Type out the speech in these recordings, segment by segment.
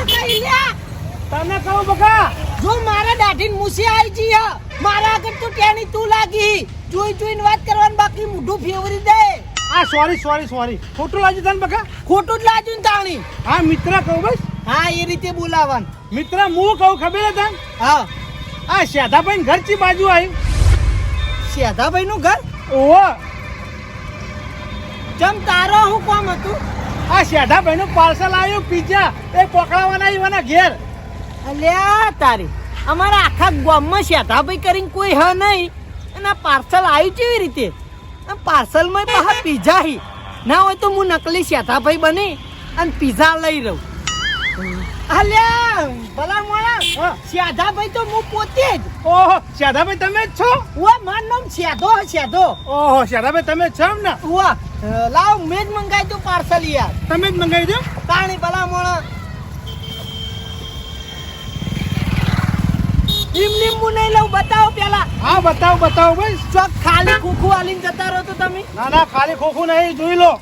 તને કહી લ્યા તને કહું બકા જો મારા દાઢીન મુસી આવી જી હ મારા આગળ તો ટેણી તું લાગી જોઈને વાત કરવાનું બાકી મુઢું ફેવરી દે આ સોરી ખોટું લાગ્યું તને બકા ખોટું જ લાગ્યું ને તાણી હા મિત્ર કહું બસ હા એ રીતે બોલાવવાનું મિત્ર હું કહું ખબર હે તને હા આ શાદાભાઈ ઘર ચી બાજુ આવ્યું શેધાભાઈ નું ઘર ઓહો જમ તારો હું કોમ હતું આ શાદાભાઈ નું પાર્સલ આવ્યું પિઝા એ પકડાવાના આવ્યાના ઘેર અલ્યા તારી અમારા આખા ગામમાં શેધાભાઈ કરીને કોઈ હ નહીં અને પાર્સલ આવ્યું કેવી રીતે પાર્સલમાં પાછા પીઝા હી ના હોય તો હું નકલી શેધાભાઈ બની અને પીઝા લઈ રહું અલ્યા ભલા મોણા શેધાભાઈ તો હું પોતે જ ઓહો શાદાભાઈ તમે જ છો ઓ મારું નામ શેધો ઓહો શાદાભાઈ તમે જ છો એમ ને ઓ લાવ મેં જ મંગાવી દઉં પાર્સલ યાર તમે જ મંગાવી દો પાણી ભલા મોણા લીંબુ નહીં લઉં બતાવો પેલા હા બતાવો ભાઈ ચોક ખાલી ખોખું આલીને જતા રહો તો તમે ના ખાલી ખોખું નહીં જોઈ લો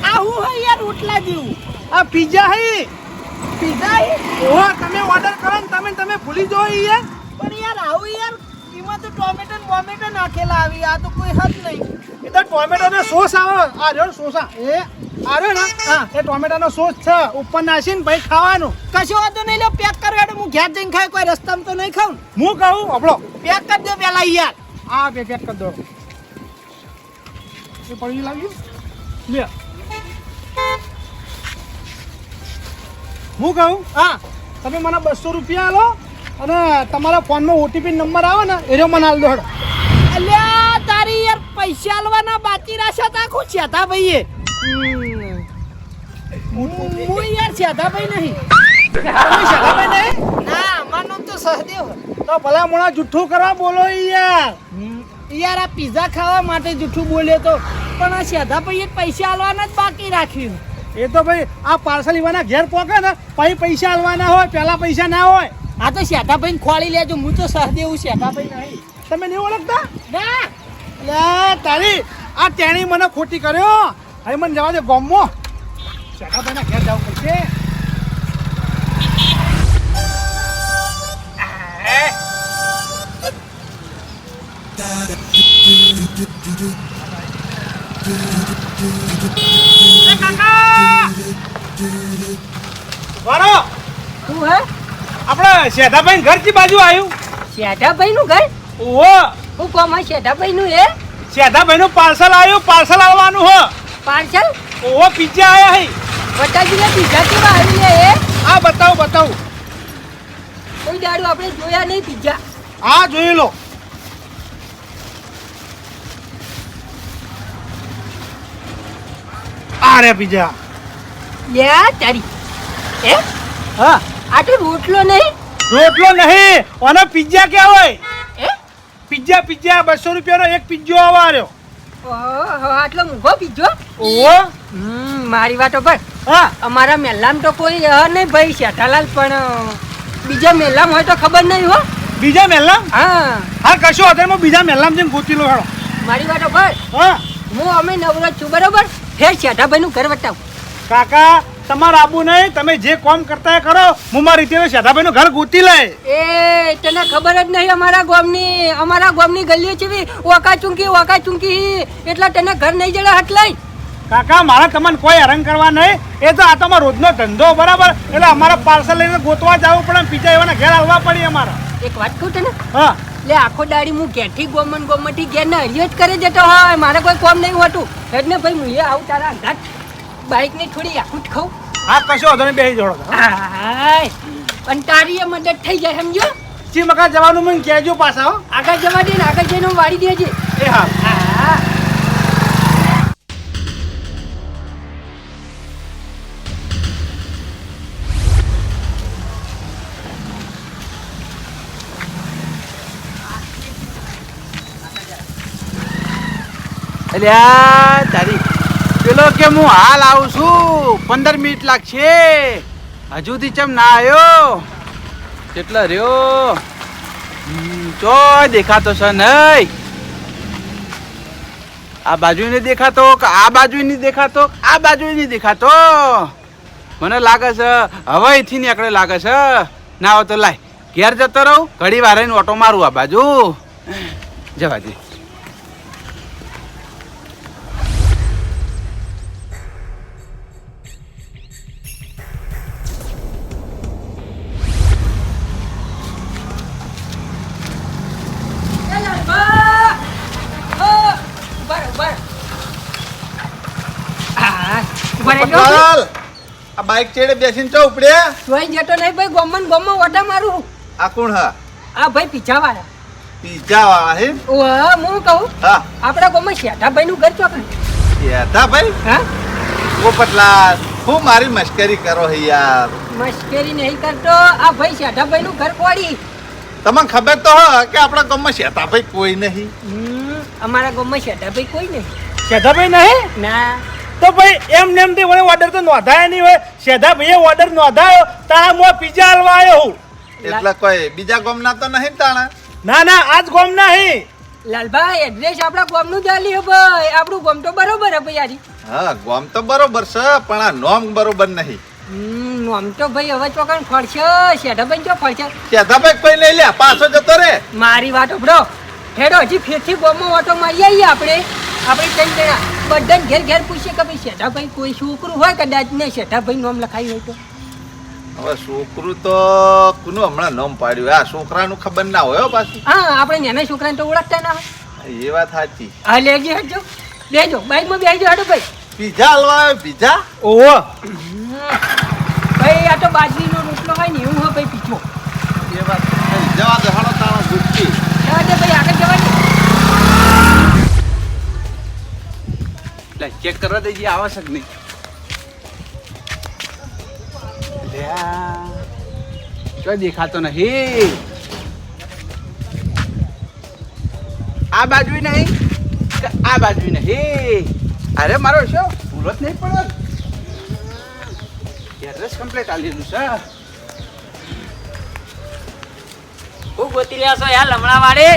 આ હું હે યાર રોટલા જેવું આ પિઝા હે પીઝા હે ઓહો તમે ઓર્ડર કરો ને તમે ભૂલી જાઓ યાર પણ યાર આવું યાર એમાં તો ટોમેટો ને બોમેટો નાખેલા આવી આ તો કોઈ હદ નહીં એ તો ટોમેટો નો સોસ આવે આ રહ્યો સોસા એ આ રહ્યો ને હા એ ટોમેટો નો સોસ છે ઉપર નાખીને ભાઈ ખાવાનું કશો વાંધો નહીં લો પેક કરો એટલે હું ઘેર જઈને ખાય કોઈ રસ્તામાં તો નહીં ખાઉં હું કહું આપણો પેક કરી દો પેલા યાર આ બે પેક કરી દો એ પડી લાગ્યું લે હું કહું હા તમે મને 200 રૂપિયા આલો અને તમારા ફોનમાં ઓટીપી નંબર આવે ને એ મને આલ દો હેડો અલ્યા તારી યાર પૈસા આલવાના બાકી રાખ્યા તા કો છેતા ભાઈએ હું યાર છેતા ભાઈ નહીં તમે શાદાભાઈ નહીં ના અમારનો તો સહદેવ તો ભલા મોણા જુઠ્ઠું કરવા બોલો યાર યાર આ પીઝા ખાવા માટે જૂઠું બોલ્યો તો પણ આ છેતા ભાઈએ પૈસા આલવાના જ બાકી રાખ્યું એ તો ભાઈ આ પાર્સલ ઈવાના ઘેર પોકે ને પછી પૈસા આલવાના હોય પહેલા પૈસા ના હોય આ તો શેઠા ભાઈ ખોળી લેજો હું તો સહદેવ શેઠા ભાઈ નહીં તમે નહીં ઓળખતા ના લે તારી આ તેણી મને ખોટી કર્યો હવે મને જવા દે ગોમો શાદાભાઈ ના ઘેર જવું પડશે વારો તું હે આપણે શેઠાભાઈ ઘર કી બાજુ આવ્યું શેઠાભાઈ નું ઘર ઓહો હું કોમ શેઠાભાઈ નું હે શેઠાભાઈ નું પાર્સલ આવ્યું પાર્સલ આવવાનું હો પાર્સલ ઓહો પિઝા આયા હે બતાજી ને પીઝા કેવા આવી લે એ આ બતાવું કોઈ દાડો આપણે જોયા નહીં પીઝા આ જોઈ લો આ રે પિઝા લે તારી એ હા આ તો રોટલો નહીં રોટલો નહીં ઓનો પિઝા કે હોય એ પિઝા 200 રૂપિયાનો એક પિઝો આવ્યો ઓહો આટલો મૂંગો પીઝો ઓહો મારી વાતો પર હા અમારા મેલામ તો કોઈ નહીં ભાઈ શેઠાલાલ પણ બીજા મેલામ હોય તો ખબર નહીં હો બીજા મહેલામ હા હા કશો હોટલમાં બીજા મહેલામ જઈને ગોતી લો હેડો મારી વાતો પર હા હું અમે નવરો છું બરોબર ફેર શેઠાભાઈ નું ઘર વટાવું કાકા તમારે આબુ નહીં તમે જે કામ કરતા કરો હું મારી રીતે શેઠાભાઈ નું ઘર ગોતી લે એ તને ખબર જ નહીં અમારા ગામની ગલીઓ છે ઓકા ચૂંકી એટલે તને ઘર નહીં જડે હટ લઈ કાકા મારા તમને કોઈ હેરાન કરવા નહીં એ તો આ તમારો રોજનો ધંધો બરાબર એટલે અમારા પાર્સલ લઈને ગોતવા જવું પડે પીછા એવાના ઘેર આવવા પડે અમારા એક વાત કહું તને હા લે આખો દાડી હું ઘેરથી ગોમથી ઘેર ને હરિયો જ કરે જતો હોય મારે કોઈ કોમ નહીં હોતું એટલે ભાઈ હું એ આવું તારા ઘાટ બાઈકની થોડી આખું ખાઉં હા કશો વાંધો નહીં બેસી જોડો પણ તારી એ મદદ થઈ જાય સમજો ચી મકા જવાનું મને કહેજો પાછા હો આગળ જવા દે ને આગળ જઈને હું વાળી દેજે એ હા હા અલ્યા તારી પેલો કે હું હાલ આવું છું 15 મિનિટ લાગશે હજુથી ચમ ના આવ્યો કેટલો રહ્યો ચોય દેખાતો છે નહીં આ બાજુ નહીં દેખાતો કે આ બાજુ નહીં દેખાતો, આ બાજુ નહીં દેખાતો. મને લાગે છે હવે અહીંથી નીકળે લાગે છે. ના હોય તો લાય ઘેર જતો રહું, ઘડી વાર રહીને ઓટો મારું આ બાજુ. જવા દે. પટલાલ, આ બાઈક ચેડે બેસીને ચો ઉપડ્યા? જોઈ જતો નહીં ભાઈ, ગોમન ગોમમાં ઓટા મારું. આ કોણ હા? આ ભાઈ પીછા વાળા. પીઝા વાળા હે? હું કહું હા. આપડા ગોમમાં શેઠાભાઈ નું ઘર ચોકન. હતા ભાઈ? હા, ઓ પટલાલ, હું મારી મશ્કરી કરો હે યાર. મશ્કરી નહીં કરતો. આ ભાઈ શેઠાભાઈ નું ઘર કોડી. તમને ખબર તો હે કે આપણા ગામમાં શેઠાભાઈ કોઈ નહીં. અમારા ગોમમાં શેઠાભાઈ કોઈ નહીં. શેઠાભાઈ નહીં ના, તો ભાઈ એમ નેમ થી મને ઓર્ડર તો નોંધાયા નહીં હોય. શેઠાભાઈએ ઓર્ડર નોંધાયો તારા હું પિઝા હાલવા આવ્યો હું. એટલે કોઈ બીજા ગામના તો નહીં તાણા? ના ના આજ ગોમ નહીં. લાલભાઈ એડ્રેસ આપડા ગોમ નું ચાલી હે ભાઈ. આપણું ગોમ તો બરોબર હે ભાઈ યારી. હા, ગામ તો બરોબર છે પણ આ નોમ બરોબર નહીં. આમ તો ભાઈ હવે ચોકન ફળશે. શેઠાભાઈ જો ફળશે. શેઠાભાઈ કોઈ નહીં લે, પાછો જતો રે. મારી વાત ઉભરો હેડો, હજી ફેરથી ગોમમાં ઓટો મારી આવીએ આપણે ત્રણ જણા. બધાને ઘેર ઘેર પૂછીએ કે ભાઈ શેઠાભાઈ કોઈ છોકરું હોય કદાચ ને શેઠાભાઈ નામ લખાયું હોય તો. હવે છોકરું તો કોનું હમણાં નામ પાડ્યું? આ છોકરાનું ખબર ના હોય હો પાછું. હા, આપણે નાના છોકરાને તો ઓળખતા ના હોય. એ વાત સાચી. હા, લેજે હટજો, બેજો બાઈકમાં બેસજો. હેડો ભાઈ. પીઝા હલવા આવે? પીઝા? ઓહો ભાઈ આ તો બાજરીનો રોટલો હોય ને એવું હોય ભાઈ પીછો. એ વાત જવા દે, હાલો તારો ગુસ્સી. જવા દે ભાઈ, આગળ જવા દે. ચેક કરવા દેજે આવશ્યક નહીં. કોઈ દેખાતો નહીં. આ બાજુ નહીં કે આ બાજુ નહીં. અરે મારો શું ભૂલો જ નહીં પડે. એડ્રેસ કમ્પ્લીટ આલેલું છે. હું ગોતી રહ્યા છો યાર લમણા વાળે?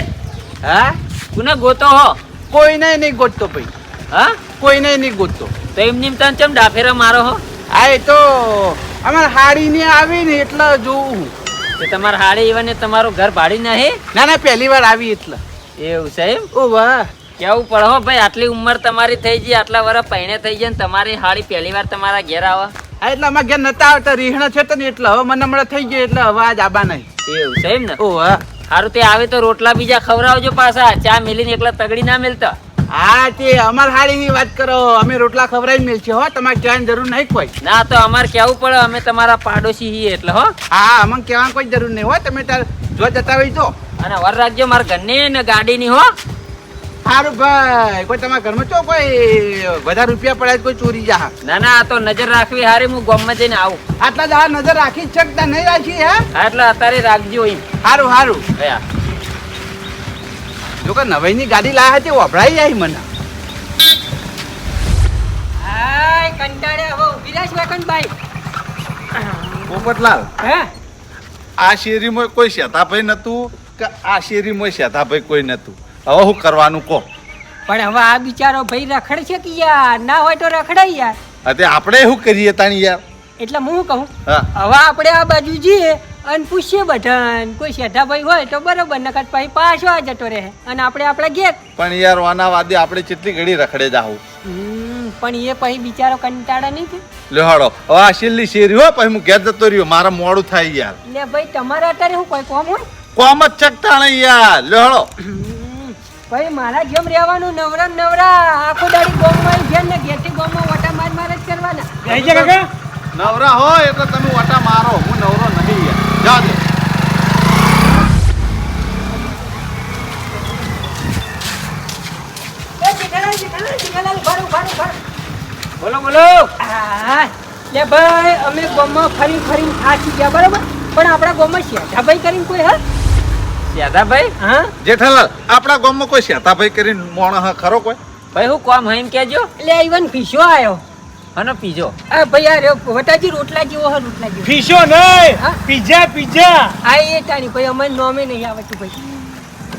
હા, કોને ગોતો હો? કોઈને નહીં ગોતતો ભાઈ. હા, કોઈને નહીં ગોતતો. તો એમની તને ચમ ડાફેરા મારો હો? આ એ તો અમારે હાડી ને આવી ને એટલે જોવું. તે તમારા હાડે ઈવને તમારું ઘર ભાડી નહીં? ના ના પહેલી વાર આવી એટલે. એવું છે એમ? ઓ વાહ. કેવું પડે હો ભાઈ, આટલી ઉંમર તમારી થઈ ગઈ, આટલા વર્ષ પૈણે થઈ જાય ને તમારી હાડી પહેલી વાર તમારા ઘેર આવે? હા, એટલે અમારા ઘેર નતા આવતા, રીહણા છે તો ને એટલે હવે મને હમણાં થઈ ગયો એટલે હવે આજ આબા નહીં. એવું છે એમ ને? ઓ વાહ. સારું, તે આવે તો રોટલા બીજા ખવડાવજો પાછા. ચા મેલીને એકલા તગડી ના મેલતા. હા, તે અમાર હાડીની વાત કરો. અમે રોટલા ખવડાવી મેલ છે હો, તમારે કહેવાની જરૂર નહીં કોઈ. ના તો અમારે કેવું પડે, અમે તમારા પાડોશી છીએ એટલે હો. હા, અમને કહેવાની કોઈ જરૂર નહીં હો. તમે તાર જો જતા હોય તો અને વર રાખજો મારા ઘરની ને ગાડીની હો. સારું ભાઈ. કોઈ તમારા ઘરમાં ચો કોઈ વધારે રૂપિયા પડ્યા કોઈ ચોરી જા? ના ના, આ તો નજર રાખવી હારી, હું ગામમાં જઈને આવું. આટલા જ આ નજર રાખી જ શકતા નહીં રાખી હે? હા, એટલે અત્યારે રાખજો એમ. સારું સારું. ભયા જો કે નવાઈની ગાડી લાયા હતી વભરાઈ જાય મને. હાય કંટાળ્યા હો. વિરાજ વાકનભાઈ. પોપટલાલ, હે, આ શેરીમાં કોઈ શેઠાભાઈ નતું કે આ શેરીમાં શેઠાભાઈ કોઈ નતું? હવે શું કરવાનું કહો? પણ હવે આ બિચારો ભાઈ રખડ છે કે યાર, ના હોય તો રખડાય યાર. હવે આપણે શું કરીએ તાણી યાર? એટલે હું કહું હા, હવે આપણે આ બાજુ જઈએ અને પૂછીએ બધાને કોઈ શેઠાભાઈ હોય તો બરોબર, નકર પછી પાછો આ જતો રહે અને આપણે આપણા ઘેર. પણ યાર વાના વાદે આપણે કેટલી ઘડી રખડે જાવું. પણ એ પછી બિચારો કંટાળા નહીં છે. લે હાડો, હવે આ છેલ્લી શેરી હો, પછી હું ઘેર જતો રહ્યો, મારા મોડું થાય યાર. લે ભાઈ, તમારે અત્યારે શું કોઈ કોમ હોય? કોમ જ ચકતા નહીં યાર. લે હાડો. ભાઈ મારા જેમ રહેવાનું, નવરા ને નવરા આખો દાડી ગોમમાં ઘેર ને ઘેરથી ગોમમાં વટા માર જ કરવાના. જય જય કાકા. નવરા હોય એટલે તમે વાટા મારો, હું નવરો નહીં યાર. જા દે. એ જેઠાલાલ, ઉભા. બોલો બોલો. હા, લે ભાઈ અમે ગોમમાં ફરી થાકી ગયા બરોબર, પણ આપણા ગોમમાં શેઠાભાઈ કરીને કોઈ હા? શેઠાભાઈ? હા જેઠાલાલ, આપણા ગામમાં કોઈ શેઠાભાઈ કરીને મોણસ ખરો કોઈ? ભાઈ હું કોમ હઈમ કેજો. એટલે ઇવન ફીશો આવ્યો. હનો પીજો. આ ભાઈ આ રહ્યો વટાજી રોટલા જેવો હે, રોટલા જેવો. ફીશો નહીં, હા? Pizza pizza. આ એ તારી ભાઈ અમારે નોમે નહીં આવતું ભાઈ.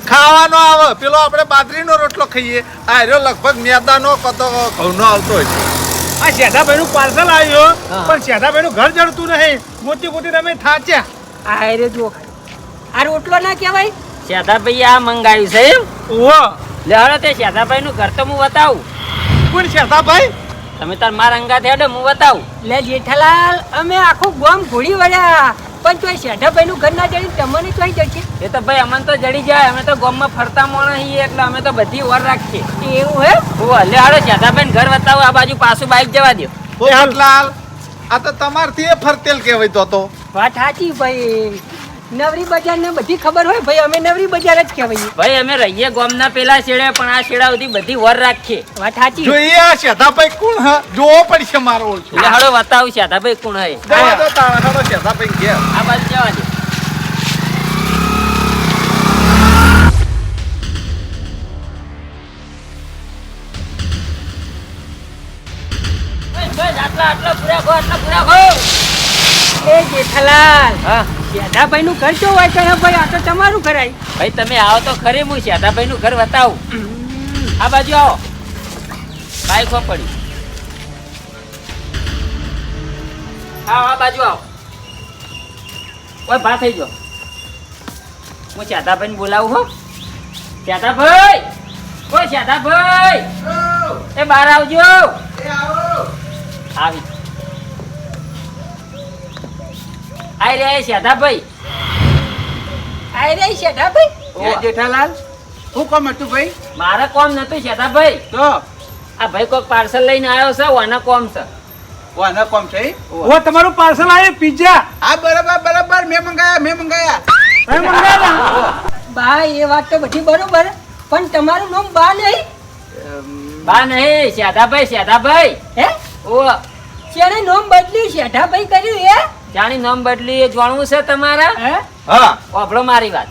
ખાવાનો આવે પેલો આપણે બાજરીનો રોટલો ખાઈએ આ રહ્યો લગભગ મેદાનો કતો ઘઉંનો આવતો હોય છે. આ શેઠાભાઈ નું પાર્સલ આવ્યું હા. પણ શેઠાભાઈ નું ઘર જડતું નહીં. ગોતી ગોતી તમે થાચ્યા. આ રે જો આ રોટલો ના કહેવાય. શેઠાભાઈ આ મંગાવ્યું છે એમ ઓહો લે હળો તે શેઠાભાઈ નું ઘર તો હું બતાવું. કોણ શેઠાભાઈ? તમે તાર મારા અંગાત હેડો હું બતાવું. લે જેઠાલાલ અમે આખું ગામ ઘોડી વળ્યા પણ તોય શેઠાભાઈ નું ઘર ના જડી તમને ચોઈ જશે. એ તો ભાઈ અમને તો જડી જાય. અમે તો ગામમાં ફરતા મોણા છીએ એટલે અમે તો બધી ઓર રાખીએ. એવું હે ઓહો લે હળો શેઠાભાઈ ઘર બતાવું. આ બાજુ પાછું બાઈક જવા દો. પોપટલાલ આ તો તમારથી એ ફરતેલ કહેવાય તો વાત સાચી ભાઈ. નવરી બજાર ને બધી ખબર હોય ભાઈ અમે નવરી બજાર જ કહેવાય. ભાઈ અમે રહીએ ગામના પેલા શેડે પણ આ શેડા સુધી બધી વર રાખીએ. વાત સાચી. જોઈએ આ શેઠાભાઈ કોણ હ જોવો પડશે મારો ઓળખો. એટલે હળો બતાવું શેઠાભાઈ કોણ હે. જવા દો તારા હાલો શેઠાભાઈ ઘેર. આ બાજુ જવા દો. આટલા પૂરા ખો આટલા પૂરા ખો. એ જેઠાલાલ હા શેઠાભાઈ નું ઘર કેવું હોય તો ભાઈ આ તો તમારું કરાય. ભાઈ તમે આવો તો ખરી હું શેઠાભાઈ નું ઘર બતાવું. આ બાજુ આવો. બાઈક પડી. આવો આ બાજુ આવો. ઓય ભા થઈ ગયો. હું શેઠાભાઈ ને બોલાવું હો. શેઠાભાઈ ઓ શેઠાભાઈ એ બહાર આવજો. આવી આઈ રે શેઠાભાઈ. આ રે શેઠાભાઈ. એ જેઠાલાલ હું કોમ હતું ભાઈ? મારે કોમ નતું શેઠાભાઈ. તો આ ભાઈ કોઈક પાર્સલ લઈને આવ્યો છે વાના કોમ છે. વાના કોમ છે? ઓ તમારું પાર્સલ આવ્યું પિઝા. આ બરાબર મેં મંગાયા. તમે મંગાવેલા? બા એ વાત તો બધી બરોબર પણ તમારું નામ બા નહીં. બા નહીં શેઠાભાઈ. હે ઓ શેણે નામ બદલ્યું શેઠાભાઈ કર્યું એ. જાણી નામ બદલી એ જાણવું છે તમારા? હે હા વાપરો મારી વાત.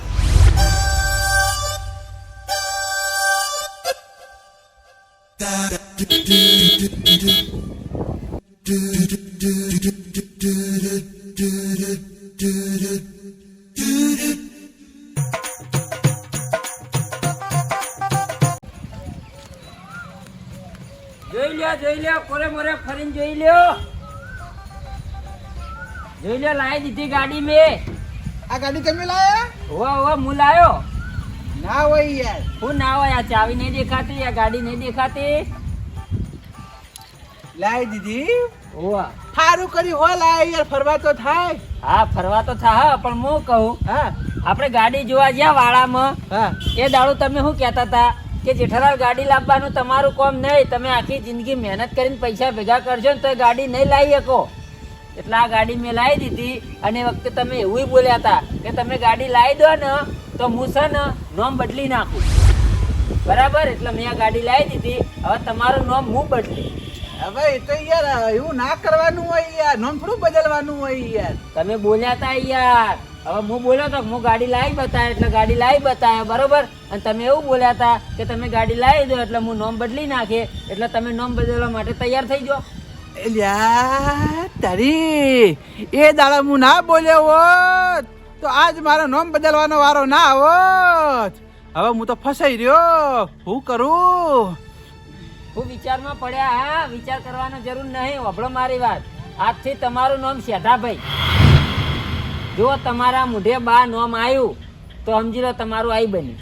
જોઈ લ્યો કોરે મોરે ફરીને જોઈ લ્યો. લાવી દીધી ગાડી મેં. આ ગાડી તમે લાયા? ઓ હું લાયો. ના હોય યાર. હું ના હોય આ ચાવી નહીં દેખાતી આ ગાડી નહીં દેખાતી. લાવી દીધી. ઓવા સારું કર્યું હો લાય યાર, ફરવા તો થાય. હા ફરવા તો થા પણ હું કહું હા આપણે ગાડી જોવા ગયા વાળામાં હા એ દાડો તમે શું કહેતા હતા કે જેઠાલાલ ગાડી લાવવાનું તમારું કામ નહીં. તમે આખી જિંદગી મહેનત કરીને પૈસા ભેગા કરશો ને તો એ ગાડી નહીં લાવી શકો. એટલે આ ગાડી મેં લાવી દીધી. અને એ વખતે તમે એવું બોલ્યા હતા કે તમે ગાડી લાવી દો ને તો હું છે ને નામ બદલી નાખું. બરાબર એટલે મેં આ ગાડી લાવી દીધી. હવે તમારું નામ હું બદલી. હવે એ તો યાર એવું ના કરવાનું હોય યાર, નામ થોડું બદલવાનું હોય યાર. તમે બોલ્યા હતા યાર. હવે હું બોલ્યો તો હું ગાડી લાવી બતાવ્યો એટલે ગાડી લાવી બતાવ્યો બરોબર. અને તમે એવું બોલ્યા હતા કે તમે ગાડી લાવી દો એટલે હું નામ બદલી નાખે. એટલે તમે નામ બદલવા માટે તૈયાર થઈ જાઓ. એલ્યા તારી એ દાડા હું ના બોલ્યો હોત તો આજ મારો નામ બદલવાનો વારો ના આવત. હવે હું તો ફસાઈ રહ્યો, શું કરું? હું વિચારમાં પડ્યા. હા વિચાર કરવાનો જરૂર નહીં. વભળો મારી વાત. આજથી તમારું નામ શેઠાભાઈ. જો તમારા મુઢે બા નામ આવ્યું તો સમજી લો તમારું આઈ બન્યું.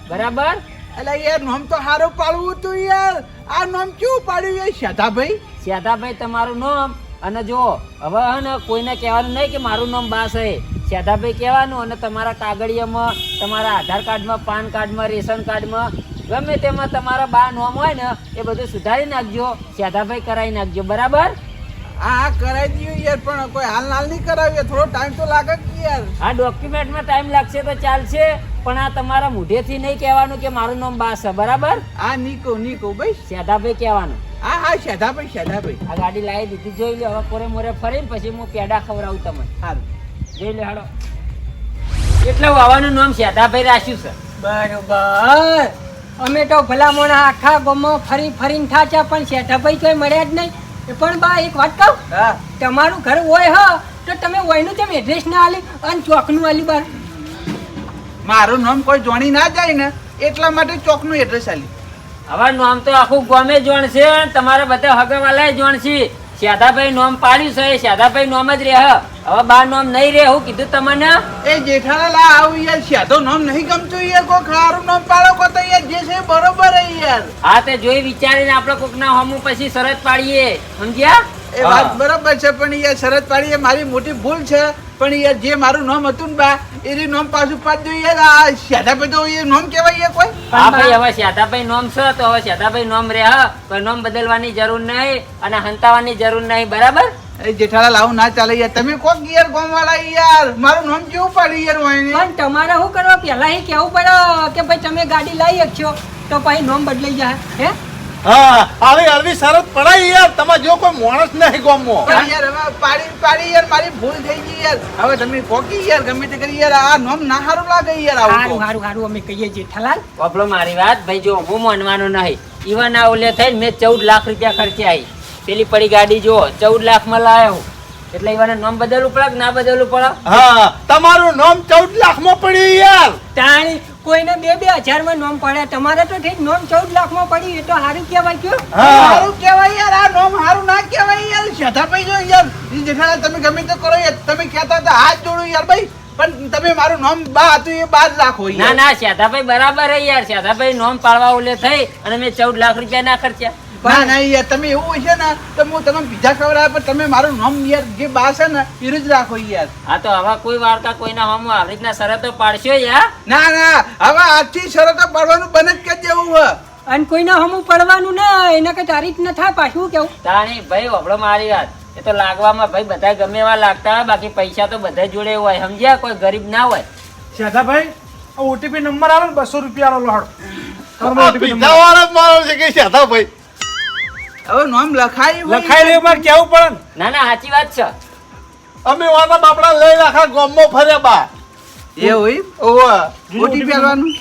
બરાબર. એટલે યાર નામ તો સારું પાડવું હતું યાર. આ નામ કેવું પાડ્યું યાર? શેઠાભાઈ. શેઠાભાઈ તમારું નામ. અને જો હવે હે ને કોઈને કહેવાનું નહીં કે મારું નામ બા છે. શેઠાભાઈ કહેવાનું. અને તમારા કાગળિયામાં તમારા આધાર કાર્ડમાં પાન કાર્ડમાં રેશન કાર્ડમાં ગમે તેમાં તમારા બા નામ હોય ને એ બધું સુધારી નાખજો. શેઠાભાઈ કરાવી નાખજો. બરાબર. હા કરાવી દઉં યાર, પણ કોઈ હાલ નહીં કરાવીએ, થોડો ટાઈમ તો લાગે કે યાર. આ ડોક્યુમેન્ટમાં ટાઈમ લાગશે તો ચાલશે પણ આ તમારા મુઢેથી નહીં કહેવાનું કે મારું નામ બા છે. બરાબર. આ નીકો ભાઈ. શેઠાભાઈ કહેવાનું. હા શેઠાભાઈ. આ ગાડી લાવી દીધી. જોઈ લો. હવે કોરે મોરે ફરીને પછી હું પેડા ખવડાવું તમને. સારું જોઈ લે હાડો. એટલે વાવાનું નામ શેઠાભાઈ રાખ્યું છે. બરોબર. અમે તો ભલા મોણા આખા ગામમાં ફરીને થાચ્યા પણ શેઠાભાઈ કોઈ મળ્યા જ નહીં. પણ બા એક વાત કહું, હા તમારું ઘર હોય હ તો તમે વયનું તેમ એડ્રેસ ના આલી અને ચોકનું આલી બાર. મારું નામ કોઈ જોણી ના જાય ને એટલા માટે ચોકનું એડ્રેસ આલી. હવે નામ તો આખું ગામે જોણશે તમારે બધા હગવાલાય જોણશે. શાદાભાઈ નામ પાડ્યું છે એ શાદાભાઈ નામ જ રહે. હવે બાર નામ નહીં રહે હું કીધું તમને. એ જેઠાલાલ આ આવું યાર સાદો નામ નહીં ગમતું યાર, કોઈ ખારું નામ પાડો કો તો યાર જે છે બરોબર હે યાર. હા તે જોઈ વિચારીને આપણે કોકના હોમું પછી શરત પાડીએ સમજ્યા. એ વાત બરોબર છે પણ યાર શરત પાડી એ મારી મોટી ભૂલ છે. પણ યાર જે મારું નામ હતું ને બા એની નામ પાછું પાડજો યાર. આ શાદાભાઈ તો એ નામ કહેવાય યાર કોઈ. હા ભાઈ હવે શાદાભાઈ નામ છે તો હવે શાદાભાઈ નામ રહે. કોઈ નામ બદલવાની જરૂર નહીં અને હંતાવાની જરૂર નહીં બરાબર. એ જેઠાલાલ આવું ના ચાલે યાર, તમે કોક યાર ગામવાળા યાર મારું નામ કેવું પાડ્યું યાર હોય ને. પણ તમારે શું કરવા પહેલા એ કહેવું પડે કે ભાઈ તમે ગાડી લાવી શકશો તો પછી નામ બદલાઈ જાય હે. હા આવી શરત પડાય યાર, તમારે જો કોઈ માણસ નહીં ગામમાં. પણ યાર હવે પાડી યાર મારી ભૂલ થઈ ગઈ યાર. હવે તમે કોકી યાર ગમે તે કરી યાર આ નામ ના સારું લાગે યાર. આવું સારું તો. સારું સારું અમે કહીએ જેઠાલાલ. વાપરો મારી વાત ભાઈ જો હું માનવાનું નહીં. ઈવન આ ઓલે થઈને મેં 14 લાખ રૂપિયા ખર્ચે આવી. પેલી પડી ગાડી જો 14 લાખમાં લાવ્યો એટલે ઈવાને નામ બદલવું પડે કે ના બદલવું પડે. હા તમારું નામ 14 લાખમાં પડ્યું યાર. તાણી કોઈને 2,000 માં નામ પડે, તમારે તો ઠીક નામ 14 લાખ માં પડ્યું એ તો સારું કહેવાય કયો. હા સારું કહેવાય યાર, આ નામ સારું ના કહેવાય યાર. શાદાભાઈ જો યાર ઈ જેઠાલાલ તમે ગમે તે કરો યાર, તમે કહેતા હતા હાથ જોડું યાર ભાઈ, પણ તમે મારું નામ બા હતું એ 12 લાખ હોય ના યાર. ના શાદાભાઈ બરાબર હે યાર. શાદાભાઈ નામ પાડવા ઓલે થઈ અને મેં 14 લાખ રૂપિયા ના ખર્ચ્યા. ના ના યાર તમે એવું હોય છે ને તો હું તમે બીજા ખવડાવે પણ તમે મારું નામ યાર જે બા છે ને એ જ રાખો યાર. હા તો હવે કોઈ વાર્તા કોઈના હોમું આવી રીતના શરતો પાડશો યાર. ના ના હવે આજથી શરતો પાડવાનું બંધ જ કરી દેવું હે. અને કોઈના હમું પડવાનું ના એના કે તારીખ ન થાય પાછું કેવું. તાણી ભાઈ વભળો મારી વાત. એ તો લાગવામાં ભાઈ બધા ગમે એવા લાગતા હોય, બાકી પૈસા તો બધા જોડે હોય સમજ્યા, કોઈ ગરીબ ના હોય. શાદાભાઈ ઓટીપી નંબર આવે ને 200 રૂપિયા આલો હાડો. આ પીઝા વાળો જ માણસ છે કે શાદાભાઈ. હવે નામ લખાય લખાઈ લે મારે કેવું પડે ને. ના ના સાચી વાત છે. અમે વાના બાપડા લઈ આખા ગામમાં ફર્યા બા. એ હોય ઓવા ઓટીપી આલવાનું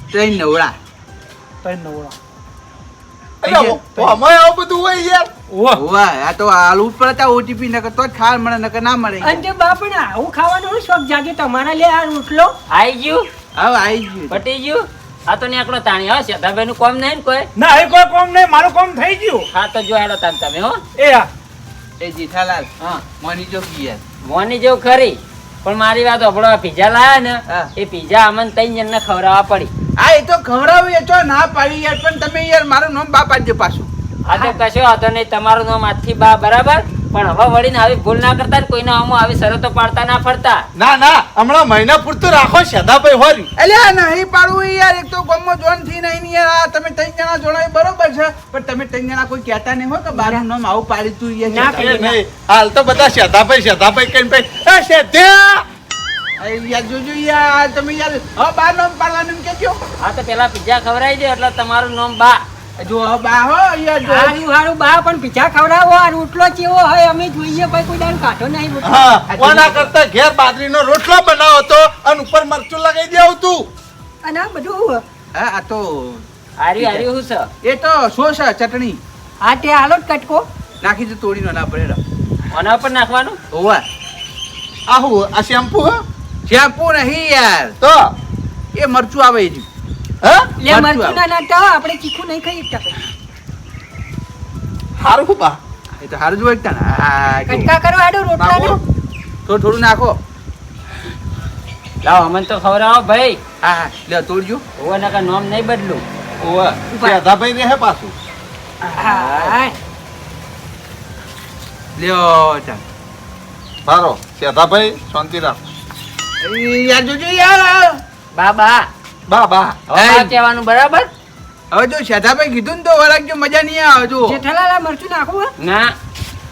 ટ્રેન નવડા. તઈ નવડા. એટલે અમે આવું બધું હોય યાર. ઓહ ઓવા આ તો આલવું પડે તા ઓટીપી નકર તો જ ખાવા મળે નકર ના મળે. અને તે બાપને આવું ખાવાનું શોખ જાગે તમારા લે આ રોટલો. આઈ ગયું હવે આવી ગયું. પટી ગયું. આ તો નીકળો તાણી હા. શાદાભાઈ નું કામ નહીં ને કોઈ. ના એ કોઈ કામ નહીં, મારું કામ થઈ ગયું. હા તો જો હેડો તાન તમે હો. એ હા એ જેઠાલાલ હા મની જો યાર. મોની જેવું ખરી પણ મારી વાત હભળો. પીઝા લાયા ને હા. એ પીઝા અમને 3 જણને ખવડાવવા પડી. હા એ તો ખવડાવું એ તો ના પાડી યાર, પણ તમે યાર મારું નામ બા પાડજો પાછું. હા તો કશો હતો નહીં. તમારું નામ આજથી બા બરાબર. પણ હવે વળીને આવી ભૂલ ના કરતા ને કોઈના આમાં આવી શરતો પાડતા ના ફરતા. ના ના હમણાં મહિના પૂરતું રાખો શાદાભાઈ હોરી. એટલે આ નહીં પાડવું યાર. એક તો ગામમાં જોન થી નહીં યાર. આ તમે 3 જણા જોડાય બરોબર છે, પણ તમે 3 જણા કોઈ કહેતા નહીં હોય કે બારું નામ આવું પાડી તું યાર. ના શાદાભાઈ. નહીં હાલ તો બધા શાદાભાઈ કહીને ભાઈ એ શેધ્યા. અરે યાર જોજો યાર તમે યાર હવે બા નામ પાડવાનું એમ કેજો. હા તો પેલા પીઝા ખવડાવી દે એટલે તમારું નામ બા. જો હવે બા હો યાર જો. હારું હારું બા પણ પીઝા ખવડાવો. આ રોટલો કેવો હોય અમે જોઈએ ભાઈ કોઈ દાડો કાઢો નહીં રોટલો. હા કોના કરતા ઘેર બાજરીનો રોટલો બનાવો તો અને ઉપર મરચું લગાવી દેવું તું. અને આ બધું હા આ તો હાર્યું હાર્યું શું છે? એ તો સોસ છે, ચટણી આ તે હાલો જ કટકો. નાખી દે તોડીનો ના પડે. આના ઉપર નાખવાનું. ઓવા આહુ આ શેમ્પુ હે શેમ્પુ નહીં યાર, તો એ મરચું આવે એ રહ્યું. હે લે મરચું ના નાખતા હો, આપણે ચીખું નહીં ખાઈ શકતા. હારું બા. એ તો હારું જ હોય ને. હા જો. કટકા કરો આડો રોટલાને. થોડું નાખો. લાવો અમને તો ખવડાવો ભાઈ. હા હા લે તોડજો. ઓવા નકા નામ નહીં બદલું. ઓવા શાદાભાઈ રહે પાછું. હા લ્યો ચાલ. સારો શાદાભાઈ શાંતિ રાખ. યાર જોજો યાર. બા બા બા બા હવે બા કહેવાનું બરાબર. હવે જો શાદાભાઈ કીધું ને તો વરાગજો, મજા નહીં આવે જો. જેઠાલાલ આ મરચું નાખું હે? ના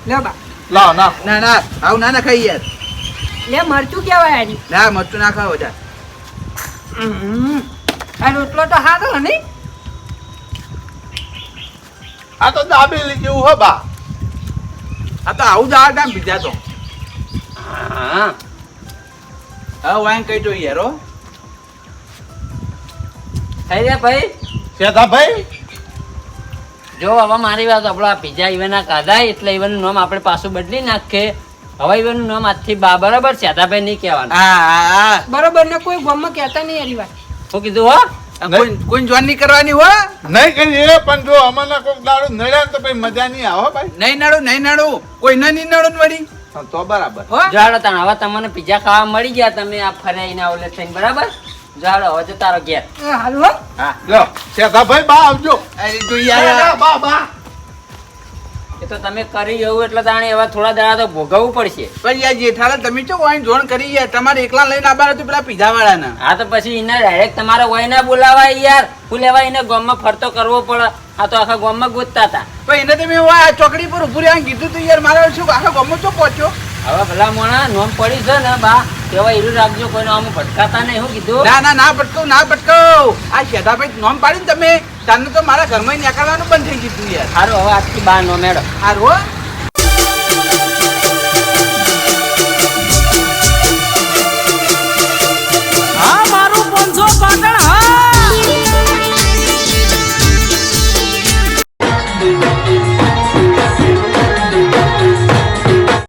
લે બા લાવ ના ના ના આવું ના ના ખાઈ યાર. લે મરચું કેવાય આની. ના મરચું ના ખાવ જા. આ રોટલો તો સારો હે નહીં? આ તો દાબેલી જેવું હે બા. આ તો આવું જ આવે કામ બીજા તો. હા હવે વાંગ કઈ જો યાર હો. થઈ ગયા ભાઈ. શાદાભાઈ જો હવે મારી વાત આપણો આ પીઝા ઈવન આ કાઢા એટલે ઈવન નામ આપણે પાછું બદલી નાખીએ. હવાઈનું નામ આજથી બા બરાબર શેતાભાઈ નહીં કહેવાનું. હા બરોબર ને કોઈ ગામમાં કહેતા નહીં હરી વાત. શું કીધું હો? કોઈ જોન નહીં કરવાની હો. નહીં કરીએ પણ જો અમને કોઈક દાડો નડ્યા ને તો પછી મજા નહીં આવે હો ભાઈ. નહીં નાડું કોઈને નહીં નાડું વળી. હા, તો બરાબર. જાડો તાણ હવે તમને પીઝા ખાવા મળી ગયા તમે આ ફરાઈને ઓલે થઈને બરાબર. જાડો હવે જો તારો ઘેર. હારું હો. હા લો શેઠાભાઈ બા આવજો. જોઈએ આયા. બા બા એ તો તમે કરી એવું એટલે તાણે એવા થોડા દાડા તો ભોગવવું પડશે. પણ યાર જેઠાલાલ તમે ચો વાઈન જોણ કરી યાર તમારે એકલા લઈને આવવાના હતું પેલા પીઝા વાળાના. હા તો પછી એને ડાયરેક્ટ તમારે વય ના બોલાવાય યાર. હું લેવા એને ગામમાં ફરતો કરવો પડે. આ તો આખા ગામમાં ગોતતા હતા. પણ એને તમે આ ચોકડી પર ઉભું રહ્યા કીધું તું યાર મારે શું આખા ગામમાં ચો પહોંચ્યો. હવે ભલા મોણા નોમ પડી છે ને બા એવા હીરું રાખજો કોઈને આમ ભટકાતા નહીં. શું કીધું? ના ભટકાવ આ શેઠાભાઈ નોમ પાડ્યું ને તમે તારનું તો મારા ઘરમાં નીકળવાનું બંધ થઈ ગયું યાર. સારું હવે આજથી બા નો મેળો. હારું હો.